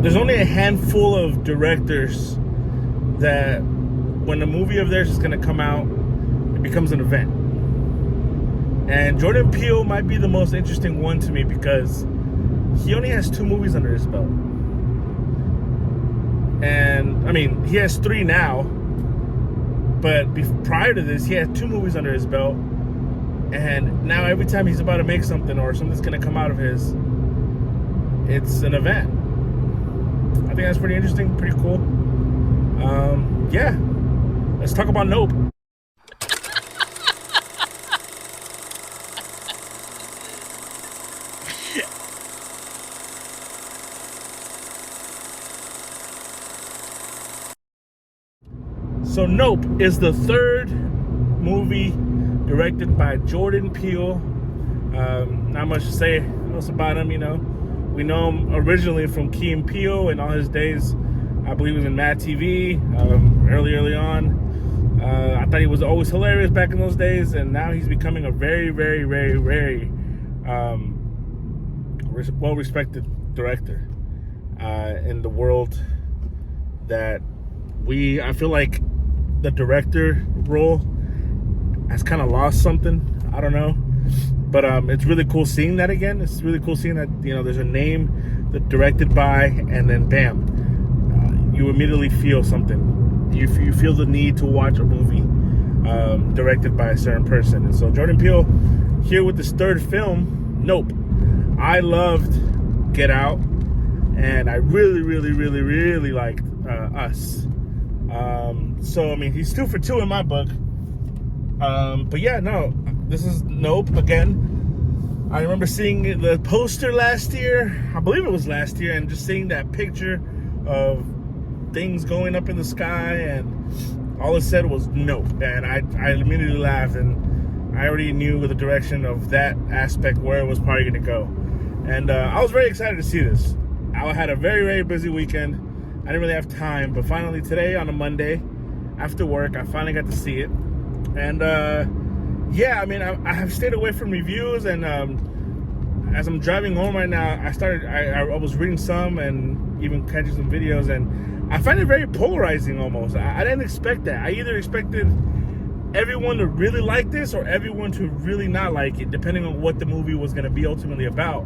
there's only a handful of directors that when a movie of theirs is going to come out, it becomes an event. And Jordan Peele might be the most interesting one to me because he only has 2 movies under his belt. And, I mean, he has 3 now, but prior to this, he had 2 movies under his belt. And now every time he's about to make something or something's going to come out of his, it's an event. I think that's pretty interesting, pretty cool. Yeah, let's talk about Nope. So Nope is the 3rd movie directed by Jordan Peele. Not much to say else about him, you know. We know him originally from Key and Peele and all his days. I believe he was in Mad TV early on. I thought he was always hilarious back in those days, and now he's becoming a very, very, very, very well-respected director in the world that I feel like the director role has kind of lost something. I don't know. But it's really cool seeing that again. It's really cool seeing that, you know, there's a name that directed by, and then bam, you immediately feel something. You feel the need to watch a movie directed by a certain person. And so Jordan Peele here with this 3rd film, Nope. I loved Get Out, and I really, really, really, really liked Us. So, I mean, he's 2 for 2 in my book. But yeah, no, this is Nope again. I remember seeing the poster last year. I believe it was last year, and just seeing that picture of things going up in the sky, and all it said was Nope. And I immediately laughed, and I already knew the direction of that aspect where it was probably going to go. And I was very excited to see this. I had a very, very busy weekend. I didn't really have time, but finally today on a Monday after work, I finally got to see it. And yeah, I mean, I have stayed away from reviews, and as I'm driving home right now, I was reading some and even catching some videos, and I find it very polarizing almost. I didn't expect that. I either expected everyone to really like this or everyone to really not like it, depending on what the movie was going to be ultimately about.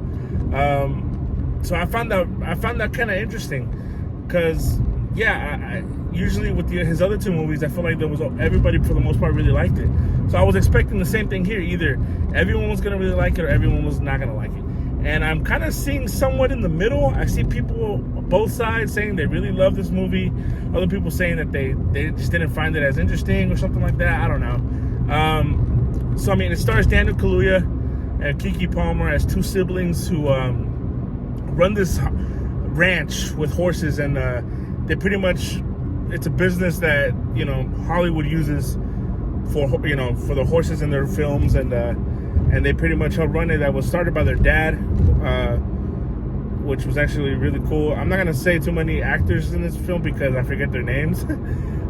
So I found that kind of interesting, because yeah, usually with his other 2 movies, I feel like everybody for the most part really liked it. So I was expecting the same thing here. Either everyone was going to really like it or everyone was not going to like it. And I'm kind of seeing somewhat in the middle. I see people both sides saying they really love this movie. Other people saying that they just didn't find it as interesting or something like that. I don't know. So, I mean, it stars Daniel Kaluuya and Keke Palmer as 2 siblings who run this ranch with horses, and they pretty much, it's a business that, you know, Hollywood uses for the horses in their films, and they pretty much help run it. That was started by their dad, which was actually really cool. I'm not gonna say too many actors in this film because I forget their names.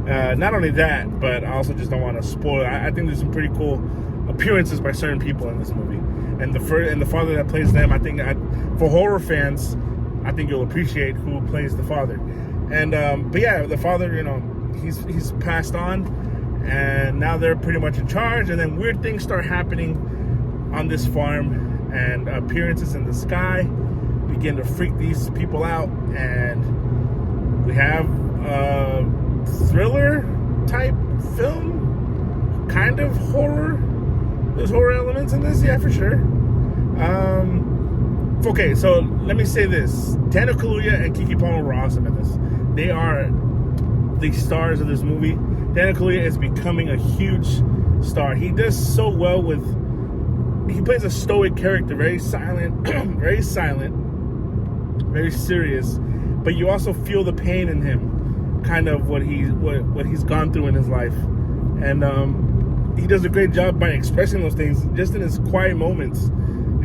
Not only that, but I also just don't want to spoil it. I think there's some pretty cool appearances by certain people in this movie, and the father that plays them, I think for horror fans, I think you'll appreciate who plays the father. And but yeah, the father, you know, he's passed on, and now they're pretty much in charge. And then weird things start happening on this farm, and appearances in the sky begin to freak these people out. And we have a thriller type film, kind of horror. There's horror elements in this, yeah, for sure. Okay, so let me say this. Daniel Kaluuya and Keke Palmer were awesome in this. They are the stars of this movie. Daniel Kaluuya is becoming a huge star. He does so well he plays a stoic character, very silent, very serious, but you also feel the pain in him, kind of what he's gone through in his life. And he does a great job by expressing those things just in his quiet moments.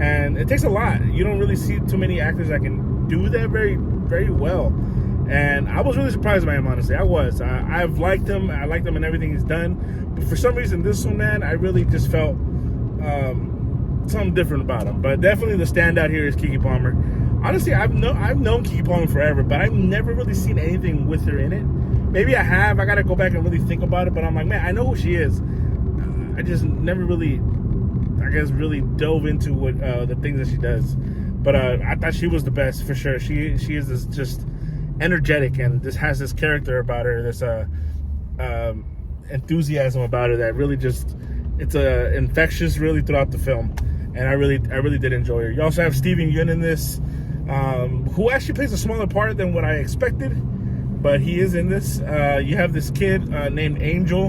And it takes a lot. You don't really see too many actors that can do that very, very well. And I was really surprised by him, honestly. I've liked him. I liked him in everything he's done. But for some reason, this one, man, I really just felt something different about him. But definitely the standout here is Keke Palmer. honestly, I've known Keke Palmer forever, but I've never really seen anything with her in it. Maybe I have. I gotta go back and really think about it. But I'm like, man, I know who she is. I just never really, I guess, really dove into what the things that she does. But I thought she was the best for sure. She is this just energetic and just has this character about her, this enthusiasm about her that really just, it's infectious really throughout the film. And I really did enjoy her. You also have Steven Yeun in this, who actually plays a smaller part than what I expected, but he is in this. You have this kid named Angel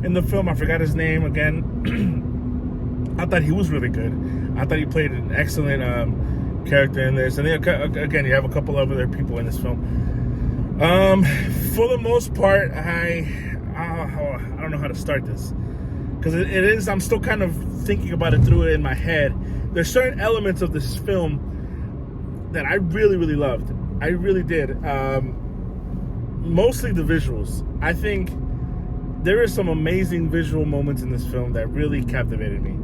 in the film. I forgot his name again. I thought he was really good. I thought he played an excellent character in this. And then again, you have a couple of other people in this film. For the most part, I don't know how to start this, because it is, I'm still kind of thinking about it through it in my head. There's certain elements of this film that I really loved. I really did. Mostly the visuals. I think there are some amazing visual moments in this film that really captivated me.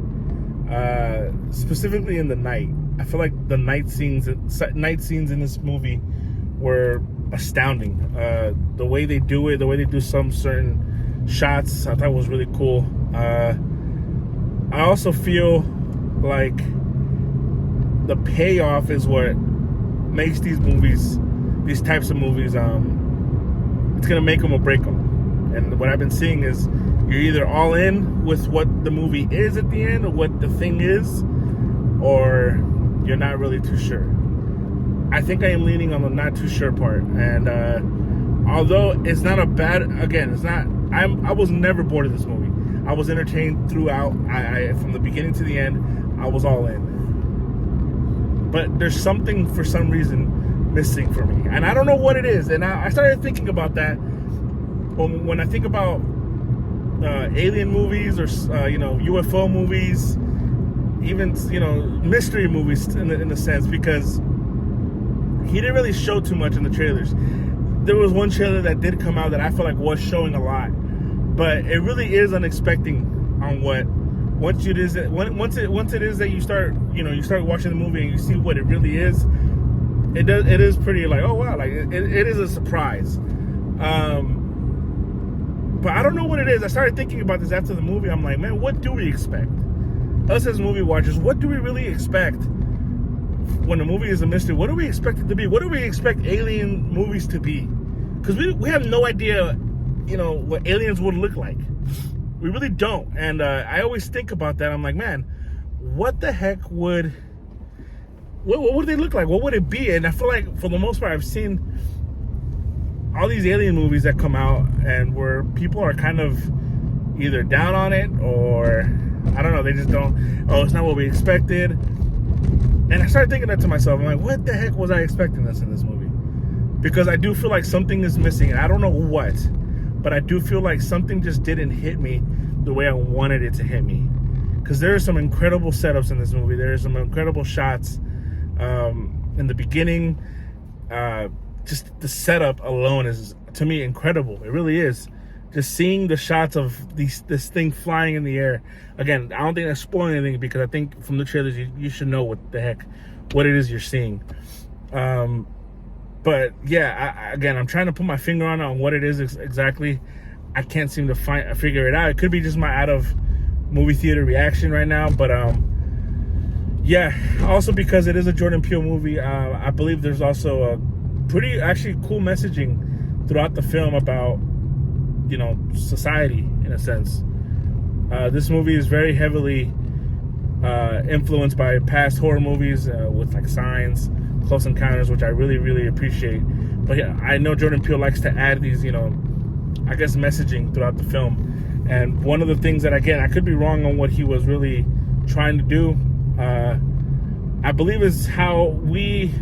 Specifically in the night. I feel like the night scenes in this movie were astounding. The way they do it, the way they do some certain shots, I thought was really cool. I also feel like the payoff is what makes these types of movies, it's gonna make them or break them. And what I've been seeing is you're either all in with what the movie is at the end, or what the thing is, or you're not really too sure. I think I am leaning on the not too sure part. And although it's not a bad, again, it's not, I was never bored of this movie. I was entertained throughout. I from the beginning to the end, I was all in. But there's something, for some reason, missing for me. And I don't know what it is. And I started thinking about that when I think about alien movies, or UFO movies, even mystery movies in a sense, because he didn't really show too much in the trailers. There was one trailer that did come out that I feel like was showing a lot, but it really is unexpected on what once it is that you start watching the movie and you see what it really is. It is pretty like, oh wow, like it is a surprise. But I don't know what it is. I started thinking about this after the movie. I'm like, man, what do we expect? Us as movie watchers, what do we really expect when a movie is a mystery? What do we expect it to be? What do we expect alien movies to be? Because we have no idea, what aliens would look like. We really don't. And I always think about that. I'm like, man, what the heck would they look like? What would it be? And I feel like for the most part, I've seen all these alien movies that come out and where people are kind of either down on it, or I don't know, they just don't, it's not what we expected. And I started thinking that to myself. I'm like, what the heck was I expecting this in this movie? Because I do feel like something is missing, and I don't know what, but I do feel like something just didn't hit me the way I wanted it to hit me. Because there are some incredible setups in this movie. There are some incredible shots in the beginning. Just the setup alone is, to me, incredible. It really is. Just seeing the shots of this thing flying in the air. Again, I don't think that's spoiling anything, because I think from the trailers you should know what it is you're seeing. But yeah, again, I'm trying to put my finger on what it is exactly. I can't seem to figure it out. It could be just my out of movie theater reaction right now, but yeah. Also, because it is a Jordan Peele movie, I believe there's also a pretty actually cool messaging throughout the film about society, in a sense. This movie is very heavily influenced by past horror movies with like Signs, Close Encounters, which I really appreciate. But yeah, I know Jordan Peele likes to add these, I guess, messaging throughout the film. And one of the things that, again, I could be wrong on what he was really trying to do, I believe is how we,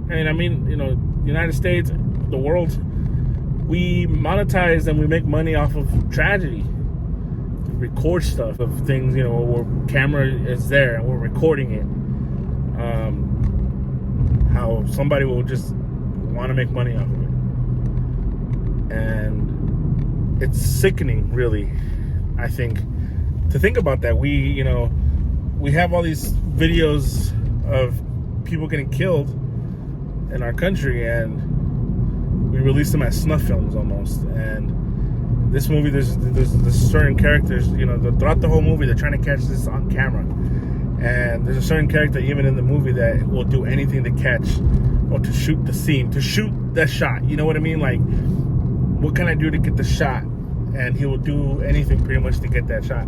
United States, the world, we monetize and we make money off of tragedy. Record stuff of things, where camera is there and we're recording it. How somebody will just want to make money off of it. And it's sickening, really, I think, to think about that. We have all these videos of people getting killed, in our country, and we released them as snuff films almost. And this movie, there's certain characters, throughout the whole movie, they're trying to catch this on camera. And there's a certain character even in the movie that will do anything to catch or to shoot the scene, to shoot that shot. You know what I mean? Like, what can I do to get the shot? And he will do anything pretty much to get that shot.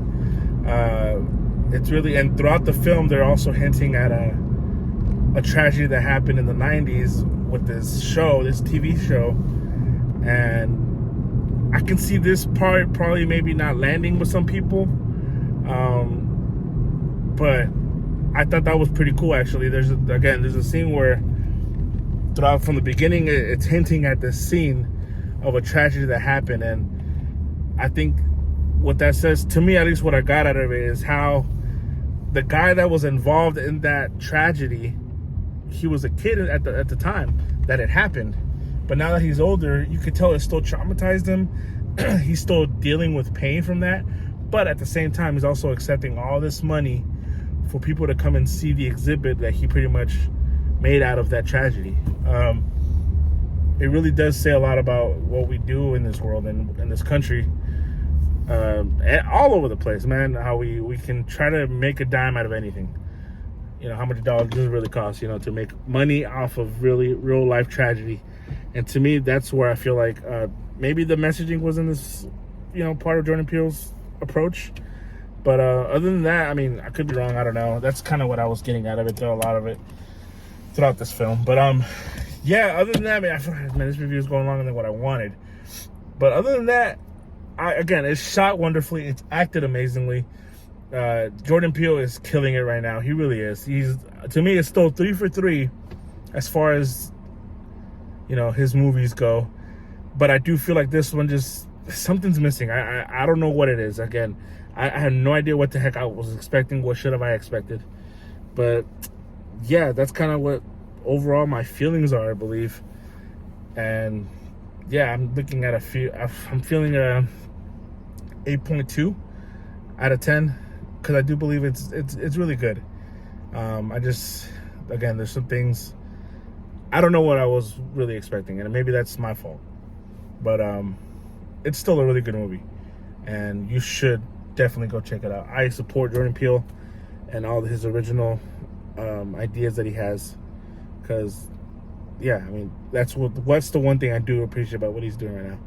It's really, and throughout the film, they're also hinting at a tragedy that happened in the 90s with this TV show. And I can see this part probably maybe not landing with some people. But I thought that was pretty cool, actually. There's a scene where throughout from the beginning, it's hinting at this scene of a tragedy that happened. And I think what that says to me, at least what I got out of it, is how the guy that was involved in that tragedy, he was a kid at the time that it happened. But now that he's older, you could tell it still traumatized him. He's still dealing with pain from that. But at the same time, he's also accepting all this money for people to come and see the exhibit that he pretty much made out of that tragedy. It really does say a lot about what we do in this world and in this country, all over the place, man. How we can try to make a dime out of anything. How much dollars does it really cost, to make money off of really real life tragedy. And to me, that's where I feel like maybe the messaging was in this, part of Jordan Peele's approach. But other than that, I mean, I could be wrong. I don't know. That's kind of what I was getting out of it, though, a lot of it throughout this film. But yeah, other than that, I feel like, this review is going longer than what I wanted. But other than that, again, it's shot wonderfully. It's acted amazingly. Jordan Peele is killing it right now. He really is. To me, it's still 3 for 3 as far as his movies go. But I do feel like this one something's missing. I don't know what it is. Again, I had no idea what the heck I was expecting. What should have I expected? But yeah, that's kind of what overall my feelings are, I believe. And yeah, I'm looking at I'm feeling a 8.2 out of 10 because I do believe it's really good. Again, there's some things I don't know what I was really expecting, and maybe that's my fault. But it's still a really good movie, and you should definitely go check it out. I support Jordan Peele and all his original ideas that he has, because yeah, I mean, what's the one thing I do appreciate about what he's doing right now.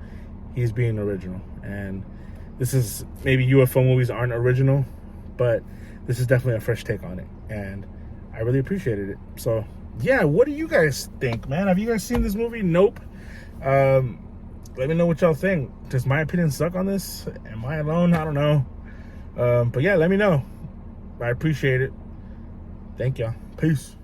He's being original, and this is, maybe UFO movies aren't original, but this is definitely a fresh take on it, and I really appreciated it. So yeah, what do you guys think, man? Have you guys seen this movie? Nope. Let me know what y'all think. Does my opinion suck on this? Am I alone? I don't know. But yeah, let me know. I appreciate it. Thank y'all. Peace.